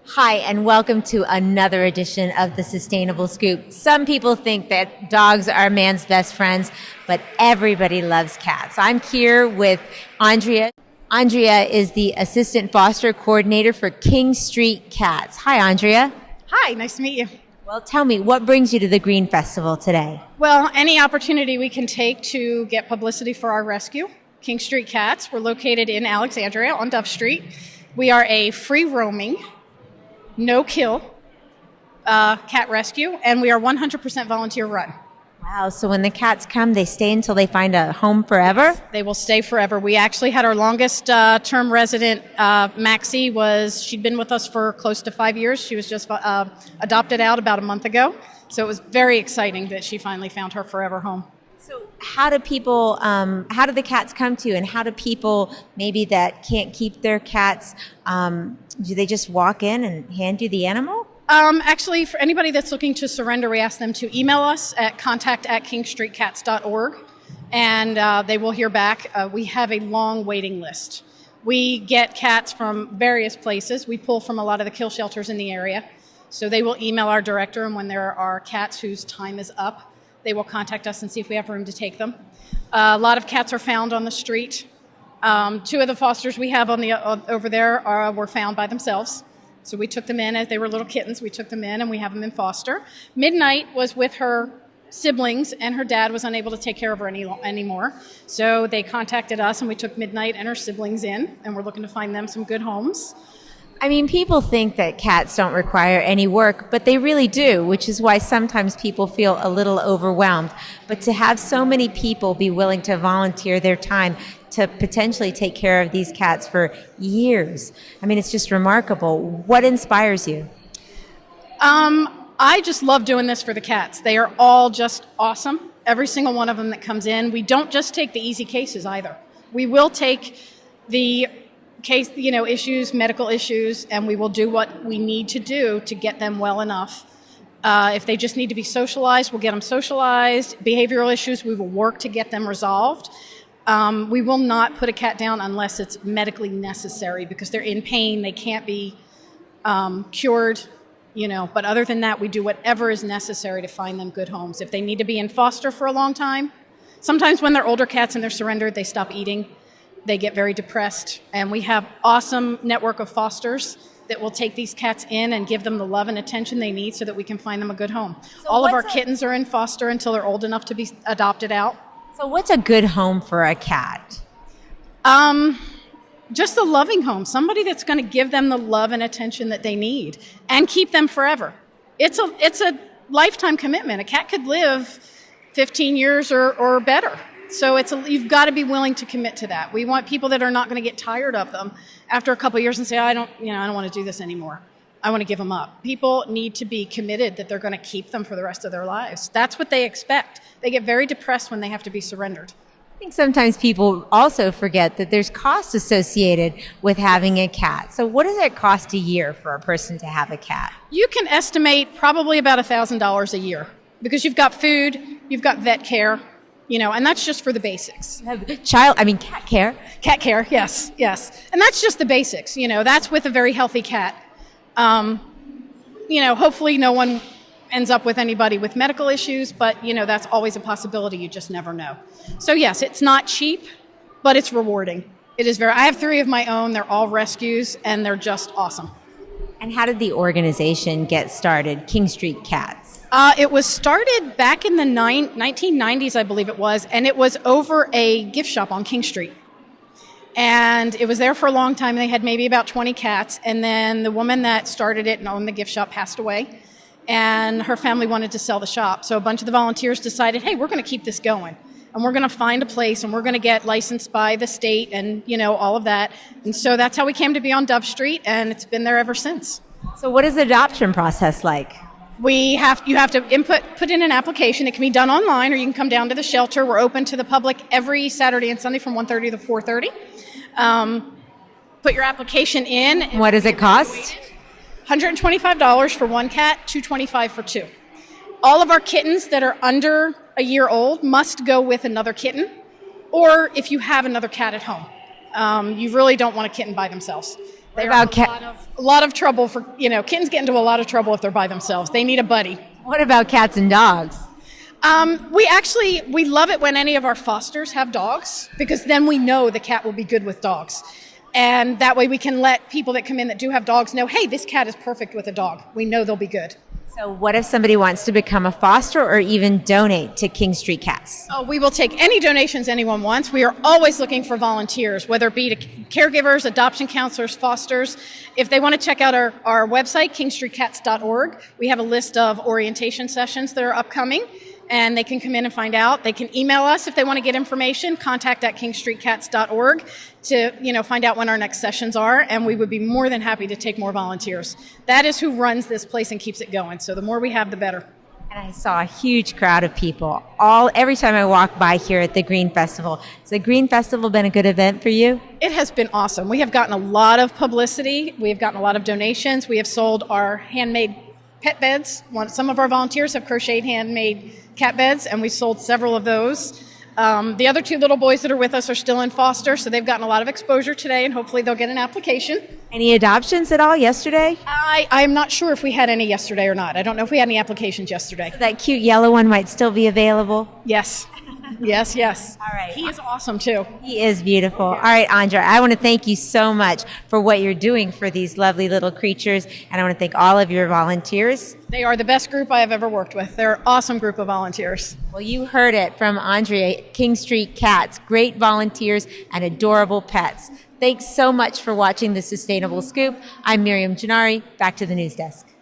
Hi, and welcome to another edition of the Sustainable Scoop. Some people think that dogs are man's best friends, but everybody loves cats. I'm here with Andrea. Andrea is the Assistant Foster Coordinator for King Street Cats. Hi, Andrea. Hi, nice to meet you. Well, tell me, what brings you to the Green Festival today? Well, any opportunity we can take to get publicity for our rescue. King Street Cats, we're located in Alexandria on Dove Street. We are a free roaming, no-kill cat rescue, and we are 100% volunteer run. Wow, so when the cats come, they stay until they find a home forever? They will stay forever. We actually had our longest term resident, Maxie, she'd been with us for close to 5 years. She was just adopted out about a month ago. So it was very exciting that she finally found her forever home. So how do the cats come to you, and how do people maybe that can't keep their cats, do they just walk in and hand you the animal? Actually, for anybody that's looking to surrender, we ask them to email us at contact@kingstreetcats.org, and they will hear back. We have a long waiting list. We get cats from various places. We pull from a lot of the kill shelters in the area. So they will email our director, and when there are cats whose time is up, they will contact us and see if we have room to take them. A lot of cats are found on the street. Two of the fosters we have over there were found by themselves. So we took them in as they were little kittens. We took them in, and we have them in foster. Midnight was with her siblings, and her dad was unable to take care of her anymore. So they contacted us, and we took Midnight and her siblings in, and we're looking to find them some good homes. I mean, people think that cats don't require any work, but they really do, which is why sometimes people feel a little overwhelmed. But to have so many people be willing to volunteer their time to potentially take care of these cats for years, I mean, it's just remarkable. What inspires you? I just love doing this for the cats. They are all just awesome. Every single one of them that comes in. We don't just take the easy cases either. We will take the case, issues, medical issues, and we will do what we need to do to get them well enough. If they just need to be socialized, we'll get them socialized. Behavioral issues, we will work to get them resolved. We will not put a cat down unless it's medically necessary because they're in pain. They can't be cured, But other than that, we do whatever is necessary to find them good homes. If they need to be in foster for a long time, sometimes when they're older cats and they're surrendered, they stop eating. They get very depressed, and we have awesome network of fosters that will take these cats in and give them the love and attention they need so that we can find them a good home. So all of our kittens are in foster until they're old enough to be adopted out. So what's a good home for a cat? Just a loving home, somebody that's going to give them the love and attention that they need and keep them forever. It's a lifetime commitment. A cat could live 15 years or better. So you've got to be willing to commit to that. We want people that are not going to get tired of them after a couple of years and say, I don't want to do this anymore. I want to give them up. People need to be committed that they're going to keep them for the rest of their lives. That's what they expect. They get very depressed when they have to be surrendered. I think sometimes people also forget that there's cost associated with having a cat. So what does it cost a year for a person to have a cat? You can estimate probably about $1,000 a year because you've got food, you've got vet care, and that's just for the basics. Cat care. Cat care, yes. And that's just the basics, that's with a very healthy cat. Hopefully no one ends up with anybody with medical issues, but, that's always a possibility. You just never know. So yes, it's not cheap, but it's rewarding. I have 3 of my own. They're all rescues, and they're just awesome. And how did the organization get started, King Street Cats? It was started back in the 1990s, I believe it was, and it was over a gift shop on King Street. And it was there for a long time. They had maybe about 20 cats, and then the woman that started it and owned the gift shop passed away, and her family wanted to sell the shop. So a bunch of the volunteers decided, hey, we're going to keep this going, and we're going to find a place, and we're going to get licensed by the state and, all of that. And so that's how we came to be on Dove Street, and it's been there ever since. So what is the adoption process like? You have to put in an application. It can be done online, or you can come down to the shelter. We're open to the public every Saturday and Sunday from 1:30 to 4:30. Put your application in. What does it cost? $125 for one cat, $225 for 2. All of our kittens that are under a year old must go with another kitten, or if you have another cat at home. You really don't want a kitten by themselves. What about cat? a lot of trouble for, kittens get into a lot of trouble if they're by themselves. They need a buddy. What about cats and dogs? We love it when any of our fosters have dogs, because then we know the cat will be good with dogs. And that way we can let people that come in that do have dogs know, hey, this cat is perfect with a dog. We know they'll be good. So what if somebody wants to become a foster or even donate to King Street Cats? Oh, we will take any donations anyone wants. We are always looking for volunteers, whether it be to caregivers, adoption counselors, fosters. If they want to check out our website, kingstreetcats.org, we have a list of orientation sessions that are upcoming, and they can come in and find out. They can email us if they want to get information, contact@kingstreetcats.org to, find out when our next sessions are, and we would be more than happy to take more volunteers. That is who runs this place and keeps it going, so the more we have, the better. And I saw a huge crowd of people every time I walk by here at the Green Festival. Has the Green Festival been a good event for you? It has been awesome. We have gotten a lot of publicity. We have gotten a lot of donations. We have sold our handmade pet beds. Some of our volunteers have crocheted handmade cat beds, and we sold several of those. The other two little boys that are with us are still in foster, so they've gotten a lot of exposure today, and hopefully they'll get an application. Any adoptions at all yesterday? I'm not sure if we had any yesterday or not. I don't know if we had any applications yesterday. So that cute yellow one might still be available? Yes. Yes. All right. He is awesome, too. He is beautiful. All right, Andra, I want to thank you so much for what you're doing for these lovely little creatures, and I want to thank all of your volunteers. They are the best group I have ever worked with. They're an awesome group of volunteers. Well, you heard it from Andrea, King Street Cats, great volunteers and adorable pets. Thanks so much for watching The Sustainable Scoop. I'm Miriam Gennari. Back to the news desk.